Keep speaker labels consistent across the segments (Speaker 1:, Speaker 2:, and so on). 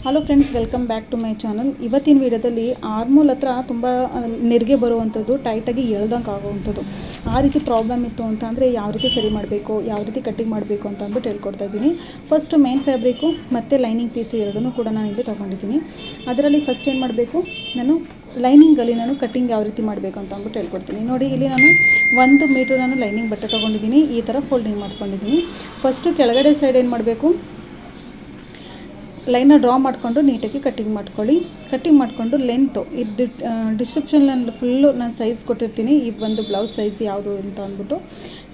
Speaker 1: Hello friends, welcome back to my channel. ಇವತ್ತಿನ ವಿಡಿಯೋದಲ್ಲಿ armhole ಹತ್ರ ತುಂಬ ನೆರಿಗೆ ಬರುವಂಥದ್ದು, ಟೈಟಾಗಿ ಎಳ್ದಂಗೆ ಆಗುವಂಥದ್ದು, ಆ ರೀತಿ ಪ್ರಾಬ್ಲಮ್ ಇತ್ತು ಅಂತ ಅಂದರೆ ಯಾವ ರೀತಿ ಸರಿ ಮಾಡಬೇಕು, ಯಾವ ರೀತಿ ಕಟ್ಟಿಂಗ್ ಮಾಡಬೇಕು ಅಂತ ಅಂದ್ಬಿಟ್ಟು ಹೇಳ್ಕೊಡ್ತಾ ಇದ್ದೀನಿ. ಫಸ್ಟು ಮೇನ್ ಫ್ಯಾಬ್ರಿಕ್ಕು ಮತ್ತು ಲೈನಿಂಗ್ ಪೀಸು ಎರಡನ್ನೂ ಕೂಡ ನಾನು ಇಲ್ಲಿ ತೊಗೊಂಡಿದ್ದೀನಿ. ಅದರಲ್ಲಿ ಫಸ್ಟ್ ಏನು ಮಾಡಬೇಕು, ನಾನು ಲೈನಿಂಗಲ್ಲಿ ನಾನು ಕಟ್ಟಿಂಗ್ ಯಾವ ರೀತಿ ಮಾಡಬೇಕು ಅಂತ ಅಂದ್ಬಿಟ್ಟು ಹೇಳ್ಕೊಡ್ತೀನಿ. ನೋಡಿ, ಇಲ್ಲಿ ನಾನು 1 ಮೀಟ್ರ್ ನಾನು ಲೈನಿಂಗ್ ಬಟ್ಟೆ ತೊಗೊಂಡಿದ್ದೀನಿ. ಈ ಥರ ಫೋಲ್ಡಿಂಗ್ ಮಾಡ್ಕೊಂಡಿದ್ದೀನಿ. ಫಸ್ಟು ಕೆಳಗಡೆ ಸೈಡ್ ಏನು ಮಾಡಬೇಕು, ಲೈನ ಡ್ರಾ ಮಾಡಿಕೊಂಡು ನೀಟಾಗಿ ಕಟ್ಟಿಂಗ್ ಮಾಡ್ಕೊಳ್ಳಿ. ಕಟ್ಟಿಂಗ್ ಮಾಡಿಕೊಂಡು ಲೆಂತು ಇದು ಡಿಸ್ಕ್ರಿಪ್ಷನಲ್ಲಿ ಫುಲ್ಲು ನಾನು ಸೈಜ್ ಕೊಟ್ಟಿರ್ತೀನಿ, ಈ ಒಂದು ಬ್ಲೌಸ್ ಸೈಜ್ ಯಾವುದು ಅಂತ ಅಂದ್ಬಿಟ್ಟು.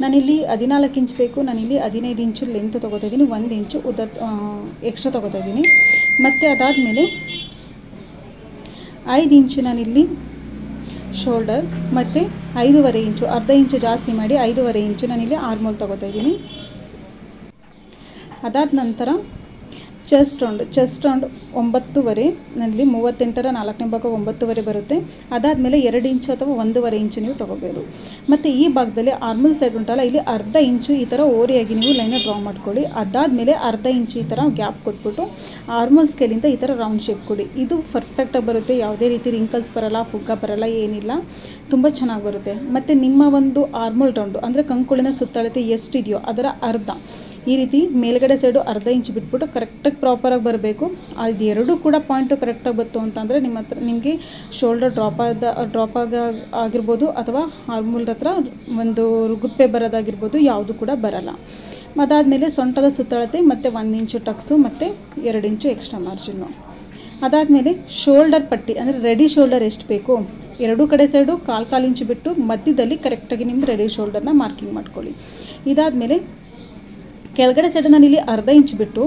Speaker 1: ನಾನಿಲ್ಲಿ 14 ಇಂಚ್ ಬೇಕು, ನಾನಿಲ್ಲಿ 15 ಇಂಚು ಲೆಂತ್ ತೊಗೋತಾ ಇದ್ದೀನಿ, 1 ಇಂಚು ಉದ್ದ ಎಕ್ಸ್ಟ್ರಾ ತೊಗೋತಾ ಇದ್ದೀನಿ. ಮತ್ತು ಅದಾದಮೇಲೆ 5 ಇಂಚು ನಾನಿಲ್ಲಿ ಶೋಲ್ಡರ್ ಮತ್ತು 5.5 ಇಂಚು, ಅರ್ಧ ಇಂಚು ಜಾಸ್ತಿ ಮಾಡಿ 5.5 ಇಂಚು ನಾನಿಲ್ಲಿ ಆರ್ಮೋಲ್ ತೊಗೋತಾ ಇದ್ದೀನಿ. ಅದಾದ ನಂತರ ಚೆಸ್ಟ್ ರೌಂಡ್ 9.5, ನಲ್ಲಿ 38ರ 4ನೇ ಭಾಗ 9.5 ಬರುತ್ತೆ. ಅದಾದಮೇಲೆ 2 ಇಂಚು ಅಥವಾ 1.5 ಇಂಚು ನೀವು ತೊಗೋಬೋದು. ಮತ್ತು ಈ ಭಾಗದಲ್ಲಿ ಆರ್ಮಲ್ ಸೈಡ್ ಉಂಟಲ್ಲ, ಇಲ್ಲಿ ಅರ್ಧ ಇಂಚು ಈ ಥರ ಓರಿಯಾಗಿ ನೀವು ಲೈನ ಡ್ರಾ ಮಾಡ್ಕೊಳ್ಳಿ. ಅದಾದಮೇಲೆ ಅರ್ಧ ಇಂಚು ಈ ಥರ ಗ್ಯಾಪ್ ಕೊಟ್ಬಿಟ್ಟು ಆರ್ಮಲ್ ಸ್ಕೇಲಿಂದ ಈ ಥರ ರೌಂಡ್ ಶೇಪ್ ಕೊಡಿ. ಇದು ಪರ್ಫೆಕ್ಟಾಗಿ ಬರುತ್ತೆ, ಯಾವುದೇ ರೀತಿ ರಿಂಕಲ್ಸ್ ಬರಲ್ಲ, ಫುಗ್ಗ ಬರಲ್ಲ, ಏನಿಲ್ಲ, ತುಂಬ ಚೆನ್ನಾಗಿ ಬರುತ್ತೆ. ಮತ್ತು ನಿಮ್ಮ ಒಂದು ಆರ್ಮಲ್ ರೌಂಡು ಅಂದರೆ ಕಂಕುಳಿನ ಸುತ್ತಳತೆ ಎಷ್ಟಿದೆಯೋ ಅದರ ಅರ್ಧ, ಈ ರೀತಿ ಮೇಲ್ಗಡೆ ಸೈಡು ಅರ್ಧ ಇಂಚು ಬಿಟ್ಬಿಟ್ಟು ಕರೆಕ್ಟಾಗಿ ಪ್ರಾಪರಾಗಿ ಬರಬೇಕು. ಅದು ಎರಡೂ ಕೂಡ ಪಾಯಿಂಟು ಕರೆಕ್ಟಾಗಿ ಬಂತು ಅಂತಂದರೆ ನಿಮಗೆ ಶೋಲ್ಡರ್ ಡ್ರಾಪ್ ಆಗಿರ್ಬೋದು ಅಥವಾ ಆರ್ಮೂಲ್ ಹತ್ರ ಒಂದು ಗುಪ್ಪೆ ಬರೋದಾಗಿರ್ಬೋದು, ಯಾವುದು ಕೂಡ ಬರಲ್ಲ. ಅದಾದಮೇಲೆ ಸೊಂಟದ ಸುತ್ತಳತೆ ಮತ್ತು 1 ಇಂಚು ಟಕ್ಸು ಮತ್ತು 2 ಇಂಚು ಎಕ್ಸ್ಟ್ರಾ ಮಾರ್ಜಿನ್ನು. ಅದಾದಮೇಲೆ ಶೋಲ್ಡರ್ ಪಟ್ಟಿ ಅಂದರೆ ರೆಡಿ ಶೋಲ್ಡರ್ ಎಷ್ಟು ಬೇಕು, ಎರಡೂ ಕಡೆ ಸೈಡು ಕಾಲು ಇಂಚು ಬಿಟ್ಟು ಮಧ್ಯದಲ್ಲಿ ಕರೆಕ್ಟಾಗಿ ನಿಮ್ಗೆ ರೆಡಿ ಶೋಲ್ಡರ್ನ ಮಾರ್ಕಿಂಗ್ ಮಾಡ್ಕೊಳ್ಳಿ. ಇದಾದಮೇಲೆ ಕೆಳಗಡೆ ಸೈಡ್ ನಾನು ಇಲ್ಲಿ ಅರ್ಧ ಇಂಚು ಬಿಟ್ಟು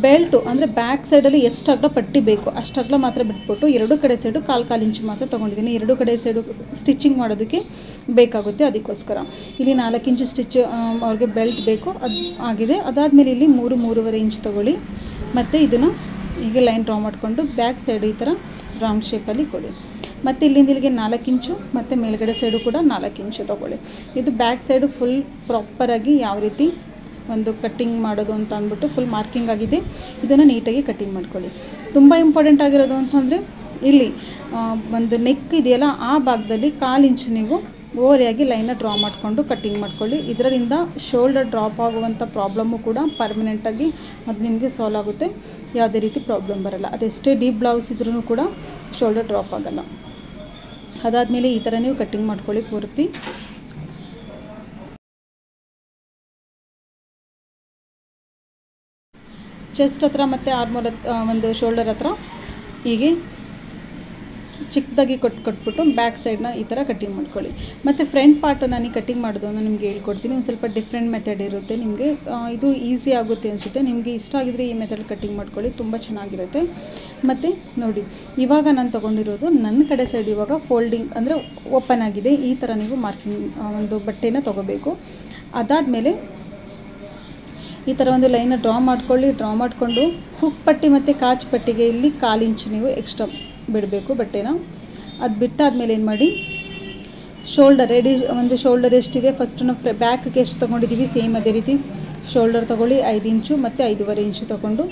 Speaker 1: ಬೆಲ್ಟು ಅಂದರೆ ಬ್ಯಾಕ್ ಸೈಡಲ್ಲಿ ಎಷ್ಟು ಅಗಲ ಪಟ್ಟಿ ಬೇಕು ಅಷ್ಟು ಅಗಲ ಮಾತ್ರ ಬಿಟ್ಬಿಟ್ಟು ಎರಡೂ ಕಡೆ ಸೈಡು ಕಾಲು ಇಂಚು ಮಾತ್ರ ತೊಗೊಂಡಿದ್ದೀನಿ. ಎರಡೂ ಕಡೆ ಸೈಡು ಸ್ಟಿಚಿಂಗ್ ಮಾಡೋದಕ್ಕೆ ಬೇಕಾಗುತ್ತೆ, ಅದಕ್ಕೋಸ್ಕರ ಇಲ್ಲಿ 4 ಇಂಚು ಸ್ಟಿಚ್ ಅವ್ರಿಗೆ ಬೆಲ್ಟ್ ಬೇಕು, ಅದು ಆಗಿದೆ. ಅದಾದಮೇಲೆ ಇಲ್ಲಿ 3.5 ಇಂಚ್ ತೊಗೊಳ್ಳಿ. ಮತ್ತು ಇದನ್ನು ಹೀಗೆ ಲೈನ್ ಡ್ರಾ ಮಾಡಿಕೊಂಡು ಬ್ಯಾಕ್ ಸೈಡ್ ಈ ಥರ ರೌಂಡ್ ಶೇಪಲ್ಲಿ ಕೊಡಿ. ಮತ್ತು ಇಲ್ಲಿಂದ ಇಲ್ಲಿಗೆ 4 ಇಂಚು ಮತ್ತು ಮೇಲ್ಗಡೆ ಸೈಡು ಕೂಡ 4 ಇಂಚು ತೊಗೊಳ್ಳಿ. ಇದು ಬ್ಯಾಕ್ ಸೈಡು ಫುಲ್ ಪ್ರಾಪರಾಗಿ ಯಾವ ರೀತಿ ಒಂದು ಕಟ್ಟಿಂಗ್ ಮಾಡೋದು ಅಂತ ಅಂದ್ಬಿಟ್ಟು ಫುಲ್ ಮಾರ್ಕಿಂಗ್ ಆಗಿದೆ. ಇದನ್ನು ನೀಟಾಗಿ ಕಟ್ಟಿಂಗ್ ಮಾಡ್ಕೊಳ್ಳಿ. ತುಂಬ ಇಂಪಾರ್ಟೆಂಟ್ ಆಗಿರೋದು ಅಂತಂದರೆ ಇಲ್ಲಿ ಒಂದು ನೆಕ್ ಇದೆಯಲ್ಲ, ಆ ಭಾಗದಲ್ಲಿ 1/4 ಇಂಚು ನೀವು ಓರೆಯಾಗಿ ಲೈನ ಡ್ರಾ ಮಾಡಿಕೊಂಡು ಕಟ್ಟಿಂಗ್ ಮಾಡ್ಕೊಳ್ಳಿ. ಇದರಿಂದ ಶೋಲ್ಡರ್ ಡ್ರಾಪ್ ಆಗುವಂಥ ಪ್ರಾಬ್ಲಮ್ಮು ಕೂಡ ಪರ್ಮನೆಂಟಾಗಿ ಅದು ನಿಮಗೆ ಸಾಲ್ವ್ ಆಗುತ್ತೆ, ಯಾವುದೇ ರೀತಿ ಪ್ರಾಬ್ಲಮ್ ಬರಲ್ಲ. ಅದೆಷ್ಟೇ ಡೀಪ್ ಬ್ಲೌಸ್ ಇದ್ರೂ ಕೂಡ ಶೋಲ್ಡರ್ ಡ್ರಾಪ್ ಆಗೋಲ್ಲ. ಅದಾದಮೇಲೆ ಈ ಥರ ನೀವು ಕಟ್ಟಿಂಗ್ ಮಾಡ್ಕೊಳ್ಳಿ ಪೂರ್ತಿ. ಚೆಸ್ಟ್ ಹತ್ರ ಮತ್ತು ಆರ್ಮೋಲ್ ಒಂದು ಶೋಲ್ಡರ್ ಹತ್ರ ಹೀಗೆ ಚಿಕ್ಕದಾಗಿ ಕೊಟ್ಬಿಟ್ಟು ಬ್ಯಾಕ್ ಸೈಡ್ನ ಈ ಥರ ಕಟ್ಟಿಂಗ್ ಮಾಡ್ಕೊಳ್ಳಿ. ಮತ್ತು ಫ್ರಂಟ್ ಪಾರ್ಟ್ ನಾನು ಕಟ್ಟಿಂಗ್ ಮಾಡೋದು ಅಂತ ನಿಮಗೆ ಹೇಳ್ಕೊಡ್ತೀನಿ. ಒಂದು ಸ್ವಲ್ಪ ಡಿಫ್ರೆಂಟ್ ಮೆಥಡ್ ಇರುತ್ತೆ, ನಿಮಗೆ ಇದು ಈಸಿ ಆಗುತ್ತೆ ಅನಿಸುತ್ತೆ. ನಿಮಗೆ ಇಷ್ಟ ಆಗಿದ್ರೆ ಈ ಮೆಥಡ್ ಕಟ್ಟಿಂಗ್ ಮಾಡ್ಕೊಳ್ಳಿ, ತುಂಬ ಚೆನ್ನಾಗಿರುತ್ತೆ. ಮತ್ತು ನೋಡಿ, ಇವಾಗ ನಾನು ತೊಗೊಂಡಿರೋದು ನನ್ನ ಕಡೆ ಸೈಡ್ ಇವಾಗ ಫೋಲ್ಡಿಂಗ್ ಅಂದರೆ ಓಪನ್ ಆಗಿದೆ. ಈ ಥರ ನೀವು ಮಾರ್ಕಿಂಗ್ ಒಂದು ಬಟ್ಟೆನ ತೊಗೋಬೇಕು. ಅದಾದಮೇಲೆ ಈ ಥರ ಒಂದು ಲೈನ ಡ್ರಾ ಮಾಡ್ಕೊಳ್ಳಿ. ಡ್ರಾ ಮಾಡಿಕೊಂಡು ಹುಕ್ ಪಟ್ಟಿ ಮತ್ತು ಕಾಚ್ ಪಟ್ಟಿಗೆ ಇಲ್ಲಿ 1/4 ಇಂಚು ನೀವು ಎಕ್ಸ್ಟ್ರಾ ಬಿಡಬೇಕು ಬಟ್ಟೆನ. ಅದು ಬಿಟ್ಟಾದಮೇಲೆ ಏನು ಮಾಡಿ, ಶೋಲ್ಡರ್ ಒಂದು ಶೋಲ್ಡರ್ ಎಷ್ಟಿದೆ ಫಸ್ಟ್ ನಾವು ಬ್ಯಾಕ್ಗೆ ಎಷ್ಟು ತೊಗೊಂಡಿದ್ದೀವಿ ಸೇಮ್ ಅದೇ ರೀತಿ ಶೋಲ್ಡರ್ ತೊಗೊಳ್ಳಿ. 5 ಇಂಚು ಮತ್ತು 5.5 ಇಂಚು ತೊಗೊಂಡು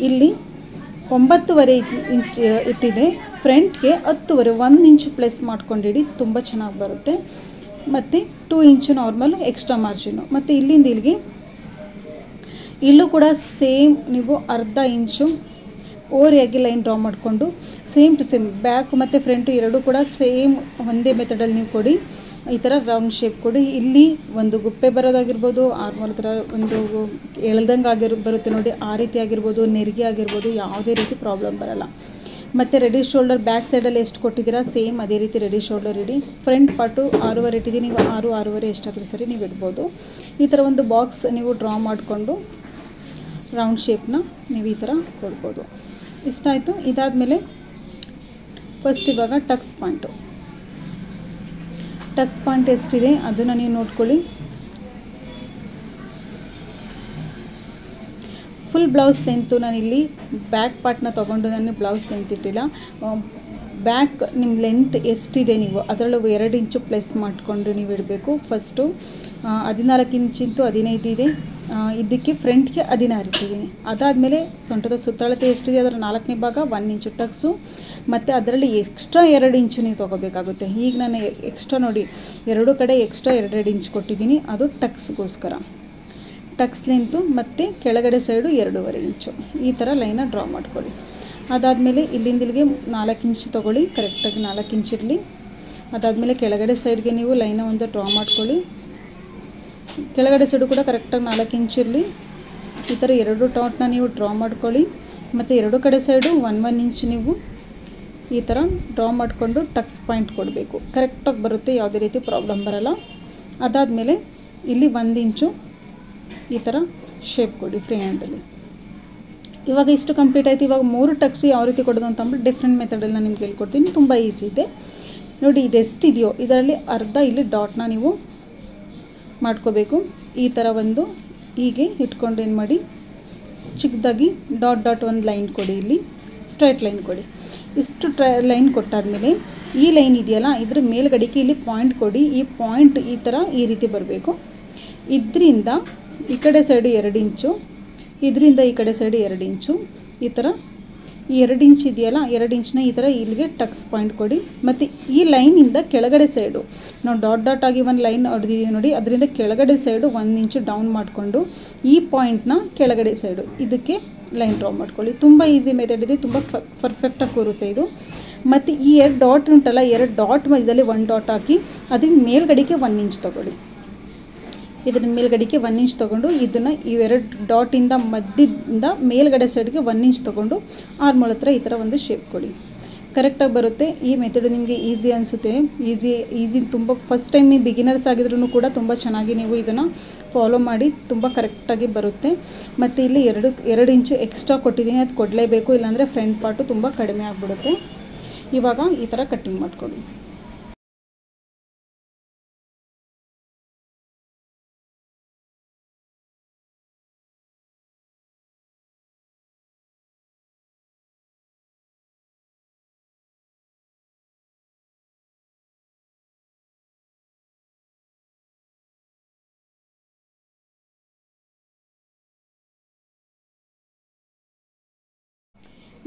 Speaker 1: ಇಲ್ಲಿ 9.5 ಇಂಚ್ ಇಟ್ಟಿದೆ. ಫ್ರಂಟ್ಗೆ 10.5 1 ಇಂಚು ಪ್ಲಸ್ ಮಾಡ್ಕೊಂಡಿಡಿ, ತುಂಬ ಚೆನ್ನಾಗಿ ಬರುತ್ತೆ. ಮತ್ತು 2 ಇಂಚು ನಾರ್ಮಲ್ ಎಕ್ಸ್ಟ್ರಾ ಮಾರ್ಜಿನು. ಮತ್ತು ಇಲ್ಲಿಂದ ಇಲ್ಲಿಗೆ ಇಲ್ಲೂ ಕೂಡ ಸೇಮ್ ನೀವು ಅರ್ಧ ಇಂಚು ಓರೆಯಾಗಿ ಲೈನ್ ಡ್ರಾ ಮಾಡಿಕೊಂಡು ಸೇಮ್ ಟು ಸೇಮ್ ಬ್ಯಾಕ್ ಮತ್ತು ಫ್ರಂಟು ಎರಡೂ ಕೂಡ ಸೇಮ್ ಒಂದೇ ಮೆಥಡಲ್ಲಿ ನೀವು ಕೊಡಿ. ಈ ಥರ ರೌಂಡ್ ಶೇಪ್ ಕೊಡಿ. ಇಲ್ಲಿ ಒಂದು ಗುಪ್ಪೆ ಬರೋದಾಗಿರ್ಬೋದು, ಆರ್ಮೋಲ್ ಹತ್ರ ಒಂದು ಎಳ್ದಂಗೆ ಬರುತ್ತೆ ನೋಡಿ, ಆ ರೀತಿ ಆಗಿರ್ಬೋದು, ನೆರಿಗೆ ಆಗಿರ್ಬೋದು, ಯಾವುದೇ ರೀತಿ ಪ್ರಾಬ್ಲಮ್ ಬರಲ್ಲ. ಮತ್ತು ರೆಡಿ ಶೋಲ್ಡರ್ ಬ್ಯಾಕ್ ಸೈಡಲ್ಲಿ ಎಷ್ಟು ಕೊಟ್ಟಿದ್ದೀರಾ ಸೇಮ್ ಅದೇ ರೀತಿ ರೆಡಿ ಶೋಲ್ಡರ್ ಇಡಿ. ಫ್ರಂಟ್ ಪಾರ್ಟು 6.5 ಇಟ್ಟಿದ್ದೀನಿ, ನೀವು 6.5 ಎಷ್ಟಾದರೂ ಸರಿ ನೀವು ಇಡ್ಬೋದು. ಈ ಥರ ಒಂದು ಬಾಕ್ಸ್ ನೀವು ಡ್ರಾ ಮಾಡಿಕೊಂಡು ರೌಂಡ್ ಶೇಪ್ನ ನೀವು ಈ ಥರ ಕೊಡ್ಬೋದು. ಇಷ್ಟ ಆಯಿತು. ಇದಾದಮೇಲೆ ಫಸ್ಟ್ ಇವಾಗ ಟಕ್ಸ್ ಪಾಯಿಂಟ್ ಎಷ್ಟಿದೆ ಅದನ್ನು ನೀವು ನೋಡ್ಕೊಳ್ಳಿ. ಫುಲ್ ಬ್ಲೌಸ್ ಲೆಂತು ನಾನಿಲ್ಲಿ ಬ್ಯಾಕ್ ಪಾರ್ಟ್ನ ತೊಗೊಂಡು ನಾನು ಬ್ಲೌಸ್ ಲೆಂತ್ ಇಟ್ಟಿಲ್ಲ. ಬ್ಯಾಕ್ ನಿಮ್ಮ ಲೆಂತ್ ಎಷ್ಟಿದೆ ನೀವು ಅದರಲ್ಲೂ 2 ಇಂಚು ಪ್ಲಸ್ ಮಾಡಿಕೊಂಡು ನೀವು ಇಡಬೇಕು. ಫಸ್ಟು 14 ಇಂಚಿಂತು 15 ಇದೆ, ಇದಕ್ಕೆ ಫ್ರಂಟ್ಗೆ 16 ಇಟ್ಟಿದ್ದೀನಿ. ಅದಾದಮೇಲೆ ಸೊಂಟದ ಸುತ್ತಳತೆ ಎಷ್ಟಿದೆ ಅದರ 4ನೇ ಭಾಗ 1 ಇಂಚು ಟಕ್ಸು, ಮತ್ತು ಅದರಲ್ಲಿ ಎಕ್ಸ್ಟ್ರಾ 2 ಇಂಚು ನೀವು ತೊಗೋಬೇಕಾಗುತ್ತೆ. ಈಗ ನಾನು ಎಕ್ಸ್ಟ್ರಾ ನೋಡಿ ಎರಡು ಕಡೆ ಎಕ್ಸ್ಟ್ರಾ 2 ಇಂಚ್ ಕೊಟ್ಟಿದ್ದೀನಿ, ಅದು ಟಕ್ಸ್ಗೋಸ್ಕರ. ಟಕ್ಸ್ ಲೆಂತು ಮತ್ತು ಕೆಳಗಡೆ ಸೈಡು 2.5 ಇಂಚು ಈ ಥರ ಲೈನ ಡ್ರಾ ಮಾಡ್ಕೊಳ್ಳಿ. ಅದಾದಮೇಲೆ ಇಲ್ಲಿಂದ ಇಲ್ಲಿಗೆ 4 ಇಂಚ್ ತೊಗೊಳ್ಳಿ, ಕರೆಕ್ಟಾಗಿ 4 ಇಂಚ್ ಇರಲಿ. ಅದಾದಮೇಲೆ ಕೆಳಗಡೆ ಸೈಡ್ಗೆ ನೀವು ಲೈನ ಒಂದು ಡ್ರಾ ಮಾಡ್ಕೊಳ್ಳಿ. ಕೆಳಗಡೆ ಸೈಡು ಕೂಡ ಕರೆಕ್ಟಾಗಿ 4 ಇಂಚ್ ಇರಲಿ. ಈ ಥರ 2 ಡಾಟ್ನ ನೀವು ಡ್ರಾ ಮಾಡ್ಕೊಳ್ಳಿ. ಮತ್ತು ಎರಡು ಕಡೆ ಸೈಡು 1 ಇಂಚ್ ನೀವು ಈ ಥರ ಡ್ರಾ ಮಾಡಿಕೊಂಡು ಟಕ್ಸ್ ಪಾಯಿಂಟ್ ಕೊಡಬೇಕು. ಕರೆಕ್ಟಾಗಿ ಬರುತ್ತೆ, ಯಾವುದೇ ರೀತಿ ಪ್ರಾಬ್ಲಮ್ ಬರೋಲ್ಲ. ಅದಾದಮೇಲೆ ಇಲ್ಲಿ 1 ಇಂಚು ಈ ಥರ ಶೇಪ್ ಕೊಡಿ ಫ್ರೀ ಹ್ಯಾಂಡಲ್ಲಿ. ಇವಾಗ ಇಷ್ಟು ಕಂಪ್ಲೀಟ್ ಆಯಿತು. ಇವಾಗ 3 ಟಕ್ಸ್ ಯಾವ ರೀತಿ ಕೊಡೋದು ಅಂತ ಅಂದ್ಬಿಟ್ಟು ಡಿಫ್ರೆಂಟ್ ಮೆಥಡಲ್ಲಿ ನಾನು ನಿಮ್ಗೆ ಹೇಳ್ಕೊಡ್ತೀನಿ. ತುಂಬ ಈಸಿ ಇದೆ ನೋಡಿ. ಇದೆಷ್ಟಿದೆಯೋ ಇದರಲ್ಲಿ ಅರ್ಧ ಇಲ್ಲಿ ಡಾಟ್ನ ನೀವು ಮಾಡ್ಕೋಬೇಕು. ಈ ಥರ ಒಂದು ಹೀಗೆ ಇಟ್ಕೊಂಡು ಏನು ಮಾಡಿ, ಚಿಕ್ಕದಾಗಿ ಡಾಟ್ ಒಂದು ಲೈನ್ ಕೊಡಿ, ಇಲ್ಲಿ ಸ್ಟ್ರೈಟ್ ಲೈನ್ ಕೊಡಿ. ಇಷ್ಟು ಲೈನ್ ಕೊಟ್ಟಾದಮೇಲೆ ಈ ಲೈನ್ ಇದೆಯಲ್ಲ ಇದ್ರ ಮೇಲ್ಗಡೆಗೆ ಇಲ್ಲಿ ಪಾಯಿಂಟ್ ಕೊಡಿ. ಈ ಪಾಯಿಂಟ್ ಈ ಥರ ಈ ರೀತಿ ಬರಬೇಕು. ಇದರಿಂದ ಈ ಕಡೆ ಸೈಡು 2 ಇಂಚು, ಇದರಿಂದ ಈ ಕಡೆ ಸೈಡು 2 ಇಂಚು. ಈ ಥರ ಈ 2 ಇಂಚ್ ಇದೆಯಲ್ಲ 2 ಇಂಚನ್ನ ಈ ಥರ ಇಲ್ಲಿಗೆ ಟಕ್ಸ್ ಪಾಯಿಂಟ್ ಕೊಡಿ. ಮತ್ತು ಈ ಲೈನಿಂದ ಕೆಳಗಡೆ ಸೈಡು ನಾವು ಡಾಟ್ ಆಗಿ ಒಂದು ಲೈನ್ ಹೊಡೆದಿದ್ದೀವಿ ನೋಡಿ, ಅದರಿಂದ ಕೆಳಗಡೆ ಸೈಡು 1 ಇಂಚು ಡೌನ್ ಮಾಡಿಕೊಂಡು ಈ ಪಾಯಿಂಟ್ನ ಕೆಳಗಡೆ ಸೈಡು ಇದಕ್ಕೆ ಲೈನ್ ಡ್ರಾ ಮಾಡ್ಕೊಳ್ಳಿ. ತುಂಬ ಈಸಿ ಮೆಥಡ್ ಇದೆ, ತುಂಬ ಪರ್ಫೆಕ್ಟಾಗಿ ಕೂರುತ್ತೆ ಇದು. ಮತ್ತು ಈ 2 ಡಾಟ್ ಉಂಟಲ್ಲ, 2 ಡಾಟ್ ಮಧ್ಯದಲ್ಲಿ 1 ಡಾಟ್ ಹಾಕಿ ಅದ್ರ ಮೇಲ್ಗಡೆಗೆ 1 ಇಂಚ್ ತೊಗೊಳ್ಳಿ. ಇದರ ಮೇಲ್ಗಡೆಗೆ 1 ಇಂಚ್ ತೊಗೊಂಡು ಇದನ್ನು ಈ 2 ಡಾಟಿಂದ ಮಧ್ಯದಿಂದ ಮೇಲ್ಗಡೆ ಸೈಡ್ಗೆ 1 ಇಂಚ್ ತೊಗೊಂಡು ಆರ್ಮೋಲ್ ಹತ್ರ ಈ ಥರ ಒಂದು ಶೇಪ್ ಕೊಡಿ. ಕರೆಕ್ಟಾಗಿ ಬರುತ್ತೆ. ಈ ಮೆಥಡ್ ನಿಮಗೆ ಈಸಿ ಅನಿಸುತ್ತೆ, ಈಸಿ ತುಂಬ ಫಸ್ಟ್ ಟೈಮ್ ನೀವು ಬಿಗಿನರ್ಸ್ ಆಗಿದ್ರೂ ಕೂಡ ತುಂಬ ಚೆನ್ನಾಗಿ ನೀವು ಇದನ್ನು ಫಾಲೋ ಮಾಡಿ, ತುಂಬ ಕರೆಕ್ಟಾಗಿ ಬರುತ್ತೆ. ಮತ್ತು ಇಲ್ಲಿ 2 ಇಂಚು ಎಕ್ಸ್ಟ್ರಾ ಕೊಟ್ಟಿದ್ದೀನಿ, ಅದು ಕೊಡಲೇಬೇಕು, ಇಲ್ಲಾಂದರೆ ಫ್ರಂಟ್ ಪಾರ್ಟು ತುಂಬ ಕಡಿಮೆ ಆಗಿಬಿಡುತ್ತೆ. ಇವಾಗ ಈ ಥರ ಕಟ್ಟಿಂಗ್ ಮಾಡಿಕೊಡಿ.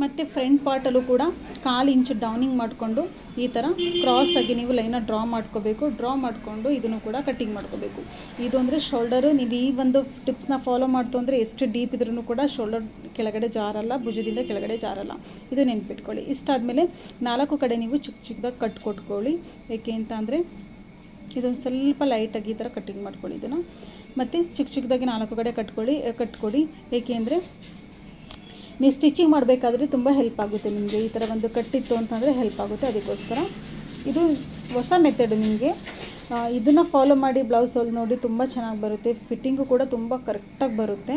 Speaker 1: ಮತ್ತು ಫ್ರಂಟ್ ಪಾರ್ಟಲ್ಲೂ ಕೂಡ 1/4 ಇಂಚು ಡೌನಿಂಗ್ ಮಾಡಿಕೊಂಡು ಈ ಥರ ಕ್ರಾಸಾಗಿ ನೀವು ಲೈನ ಡ್ರಾ ಮಾಡ್ಕೋಬೇಕು. ಡ್ರಾ ಮಾಡಿಕೊಂಡು ಇದನ್ನು ಕೂಡ ಕಟ್ಟಿಂಗ್ ಮಾಡ್ಕೋಬೇಕು. ಇದು ಅಂದರೆ ಶೋಲ್ಡರು ನೀವು ಈ ಒಂದು ಟಿಪ್ಸ್ನ ಫಾಲೋ ಮಾಡ್ತು ಅಂದರೆ ಎಷ್ಟು ಡೀಪ್ ಇದ್ರೂ ಕೂಡ ಶೋಲ್ಡರ್ ಕೆಳಗಡೆ ಜಾರಲ್ಲ, ಭುಜದಿಂದ ಕೆಳಗಡೆ ಜಾರಲ್ಲ, ಇದು ನೆನ್ಪಿಟ್ಕೊಳ್ಳಿ. ಇಷ್ಟಾದಮೇಲೆ 4 ಕಡೆ ನೀವು ಚಿಕ್ಕದಾಗಿ ಕಟ್ ಕೊಟ್ಕೊಳ್ಳಿ. ಏಕೆ ಅಂತ ಅಂದರೆ ಇದೊಂದು ಸ್ವಲ್ಪ ಲೈಟಾಗಿ ಈ ಥರ ಕಟ್ಟಿಂಗ್ ಮಾಡ್ಕೊಳ್ಳಿ ಇದನ್ನು. ಮತ್ತು ಚಿಕ್ಕದಾಗಿ 4 ಕಡೆ ಕಟ್ಕೊಡಿ. ಏಕೆ ಅಂದರೆ ನೀವು ಸ್ಟಿಚಿಂಗ್ ಮಾಡಬೇಕಾದ್ರೆ ತುಂಬ ಹೆಲ್ಪ್ ಆಗುತ್ತೆ ನಿಮಗೆ. ಈ ಥರ ಒಂದು ಕಟ್ಟಿತ್ತು ಅಂತಂದರೆ ಹೆಲ್ಪ್ ಆಗುತ್ತೆ. ಅದಕ್ಕೋಸ್ಕರ ಇದು ಹೊಸ ಮೆಥಡ್ ನಿಮಗೆ. ಇದನ್ನು ಫಾಲೋ ಮಾಡಿ ಬ್ಲೌಸ್ ಹೊಲ್ದು ನೋಡಿ, ತುಂಬ ಚೆನ್ನಾಗಿ ಬರುತ್ತೆ. ಫಿಟ್ಟಿಂಗು ಕೂಡ ತುಂಬ ಕರೆಕ್ಟಾಗಿ ಬರುತ್ತೆ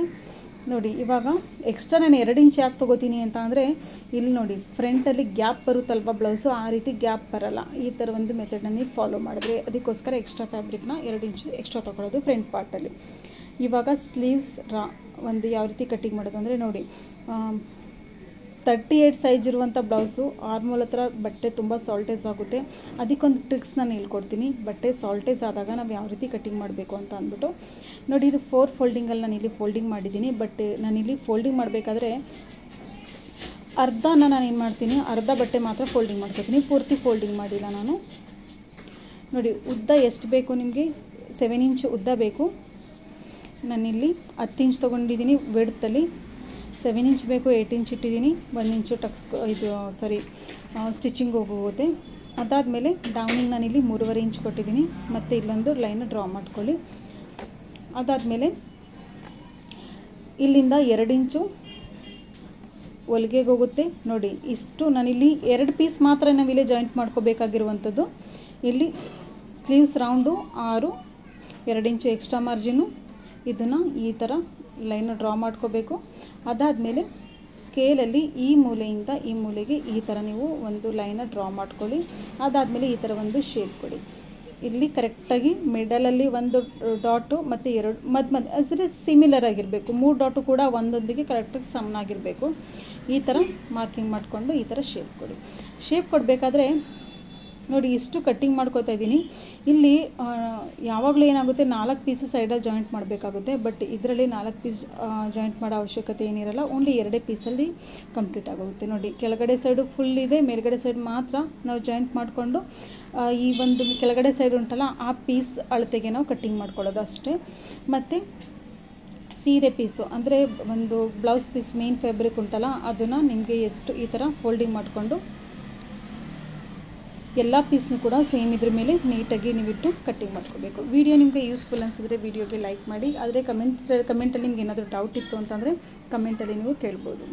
Speaker 1: ನೋಡಿ. ಇವಾಗ ಎಕ್ಸ್ಟ್ರಾ ನಾನು 2 ಇಂಚ್ ಯಾಕೆ ತೊಗೋತೀನಿ ಅಂತ ಅಂದರೆ ಇಲ್ಲಿ ನೋಡಿ ಫ್ರಂಟಲ್ಲಿ ಗ್ಯಾಪ್ ಬರುತ್ತಲ್ವ ಬ್ಲೌಸು, ಆ ರೀತಿ ಗ್ಯಾಪ್ ಬರೋಲ್ಲ ಈ ಥರ ಒಂದು ಮೆಥಡನ್ನ ನೀವು ಫಾಲೋ ಮಾಡಿದ್ರೆ. ಅದಕ್ಕೋಸ್ಕರ ಎಕ್ಸ್ಟ್ರಾ ಫ್ಯಾಬ್ರಿಕ್ನ 2 ಇಂಚು ಎಕ್ಸ್ಟ್ರಾ ತೊಗೊಳ್ಳೋದು ಫ್ರಂಟ್ ಪಾರ್ಟಲ್ಲಿ. ಇವಾಗ ಸ್ಲೀವ್ಸ್ ಒಂದು ಯಾವ ರೀತಿ ಕಟ್ಟಿಂಗ್ ಮಾಡೋದು ಅಂದರೆ ನೋಡಿ, 38 ಸೈಜ್ ಇರುವಂಥ ಬ್ಲೌಸು ಆರ್ಮೋಲ್ ಹತ್ರ ಬಟ್ಟೆ ತುಂಬ ಸಾಲ್ಟೇಜ್ ಆಗುತ್ತೆ. ಅದಕ್ಕೊಂದು ಟ್ರಿಕ್ಸ್ ನಾನು ಹೇಳ್ಕೊಡ್ತೀನಿ. ಬಟ್ಟೆ ಸಾಲ್ಟೇಜ್ ಆದಾಗ ನಾವು ಯಾವ ರೀತಿ ಕಟ್ಟಿಂಗ್ ಮಾಡಬೇಕು ಅಂತ ಅಂದ್ಬಿಟ್ಟು ನೋಡಿ. ಇದು 4 ಫೋಲ್ಡಿಂಗಲ್ಲಿ ನಾನಿಲ್ಲಿ ಫೋಲ್ಡಿಂಗ್ ಮಾಡಿದ್ದೀನಿ. ಬಟ್ ನಾನಿಲ್ಲಿ ಫೋಲ್ಡಿಂಗ್ ಮಾಡಬೇಕಾದ್ರೆ ನಾನು ಏನು ಮಾಡ್ತೀನಿ, ಅರ್ಧ ಬಟ್ಟೆ ಮಾತ್ರ ಫೋಲ್ಡಿಂಗ್ ಮಾಡ್ಕೊತೀನಿ, ಪೂರ್ತಿ ಫೋಲ್ಡಿಂಗ್ ಮಾಡಿಲ್ಲ ನಾನು. ನೋಡಿ ಉದ್ದ ಎಷ್ಟು ಬೇಕು ನಿಮಗೆ, 7 ಇಂಚು ಉದ್ದ ಬೇಕು. ನಾನಿಲ್ಲಿ 10 ಇಂಚ್ ತೊಗೊಂಡಿದ್ದೀನಿ ವಿಡ್ತಲ್ಲಿ. 7 ಇಂಚ್ ಬೇಕು, 8 ಇಂಚ್ ಇಟ್ಟಿದ್ದೀನಿ. 1 ಇಂಚು ಸ್ಟಿಚಿಂಗ್ ಹೋಗುತ್ತೆ. ಅದಾದಮೇಲೆ ಡೌನಿಂಗ್ ನಾನಿಲ್ಲಿ 3.5 ಇಂಚ್ ಕೊಟ್ಟಿದ್ದೀನಿ. ಮತ್ತು ಇಲ್ಲೊಂದು ಲೈನ್ ಡ್ರಾ ಮಾಡ್ಕೊಳ್ಳಿ. ಅದಾದಮೇಲೆ ಇಲ್ಲಿಂದ 2 ಇಂಚು ಹೊಲಿಗೆಗೆ ಹೋಗುತ್ತೆ ನೋಡಿ. ಇಷ್ಟು ನಾನಿಲ್ಲಿ 2 ಪೀಸ್ ಮಾತ್ರ ನಾವಿಲ್ಲಿ ಜಾಯಿಂಟ್ ಮಾಡ್ಕೋಬೇಕಾಗಿರುವಂಥದ್ದು. ಇಲ್ಲಿ ಸ್ಲೀವ್ಸ್ ರೌಂಡು 6, 2 ಇಂಚು ಎಕ್ಸ್ಟ್ರಾ ಮಾರ್ಜಿನು. ಇದನ್ನು ಈ ಥರ ಲೈನು ಡ್ರಾ ಮಾಡ್ಕೋಬೇಕು. ಅದಾದಮೇಲೆ ಸ್ಕೇಲಲ್ಲಿ ಈ ಮೂಲೆಯಿಂದ ಈ ಮೂಲೆಗೆ ಈ ಥರ ನೀವು ಒಂದು ಲೈನ ಡ್ರಾ ಮಾಡ್ಕೊಳ್ಳಿ. ಅದಾದಮೇಲೆ ಈ ಥರ ಒಂದು ಶೇಪ್ ಕೊಡಿ. ಇಲ್ಲಿ ಕರೆಕ್ಟಾಗಿ ಮಿಡಲಲ್ಲಿ 1 ಡಾಟು ಮತ್ತು 2 ಮಧ್ಯ ಅಂದರೆ ಸಿಮಿಲರ್ ಆಗಿರಬೇಕು. 3 ಡಾಟು ಕೂಡ ಒಂದೊಂದಿಗೆ ಕರೆಕ್ಟಾಗಿ ಸಮನಾಗಿರಬೇಕು. ಈ ಥರ ಮಾರ್ಕಿಂಗ್ ಮಾಡಿಕೊಂಡು ಈ ಥರ ಶೇಪ್ ಕೊಡಿ. ಶೇಪ್ ಕೊಡಬೇಕಾದ್ರೆ ನೋಡಿ ಇಷ್ಟು ಕಟ್ಟಿಂಗ್ ಮಾಡ್ಕೋತಾ ಇದ್ದೀನಿ. ಇಲ್ಲಿ ಯಾವಾಗಲೂ ಏನಾಗುತ್ತೆ 4 ಪೀಸು ಸೈಡಲ್ಲಿ ಜಾಯಿಂಟ್ ಮಾಡಬೇಕಾಗುತ್ತೆ. ಬಟ್ ಇದರಲ್ಲಿ 4 ಪೀಸ್ ಜಾಯಿಂಟ್ ಮಾಡೋ ಅವಶ್ಯಕತೆ ಏನಿರಲ್ಲ, ಓನ್ಲಿ 2 ಪೀಸಲ್ಲಿ ಕಂಪ್ಲೀಟ್ ಆಗೋಗುತ್ತೆ. ನೋಡಿ ಕೆಳಗಡೆ ಸೈಡು ಫುಲ್ ಇದೆ, ಮೇಲ್ಗಡೆ ಸೈಡ್ ಮಾತ್ರ ನಾವು ಜಾಯಿಂಟ್ ಮಾಡಿಕೊಂಡು ಈ ಒಂದು ಕೆಳಗಡೆ ಸೈಡ್ ಉಂಟಲ್ಲ ಆ ಪೀಸ್ ಅಳತೆಗೆ ನಾವು ಕಟ್ಟಿಂಗ್ ಮಾಡ್ಕೊಳ್ಳೋದು ಅಷ್ಟೇ. ಮತ್ತು ಸೀರೆ ಪೀಸು ಅಂದರೆ ಒಂದು ಬ್ಲೌಸ್ ಪೀಸ್ ಮೇನ್ ಫ್ಯಾಬ್ರಿಕ್ ಉಂಟಲ್ಲ ಅದನ್ನು ನಿಮಗೆ ಎಷ್ಟು ಈ ಥರ ಫೋಲ್ಡಿಂಗ್ ಮಾಡಿಕೊಂಡು ಎಲ್ಲ ಪೀಸ್ನೂ ಕೂಡ ಸೇಮ್ ಇದ್ರ ಮೇಲೆ ನೀಟಾಗಿ ನೀವಿಟ್ಟು ಕಟ್ಟಿಂಗ್ ಮಾಡ್ಕೋಬೇಕು. ವಿಡಿಯೋ ನಿಮಗೆ ಯೂಸ್ಫುಲ್ ಅನಿಸಿದ್ರೆ ವಿಡಿಯೋಗೆ ಲೈಕ್ ಮಾಡಿ. ಆದರೆ ಕಮೆಂಟಲ್ಲಿ ನಿಮ್ಗೆ ಏನಾದರೂ ಡೌಟ್ ಇತ್ತು ಅಂತಂದರೆ ಕಮೆಂಟಲ್ಲಿ ನೀವು ಕೇಳ್ಬೋದು.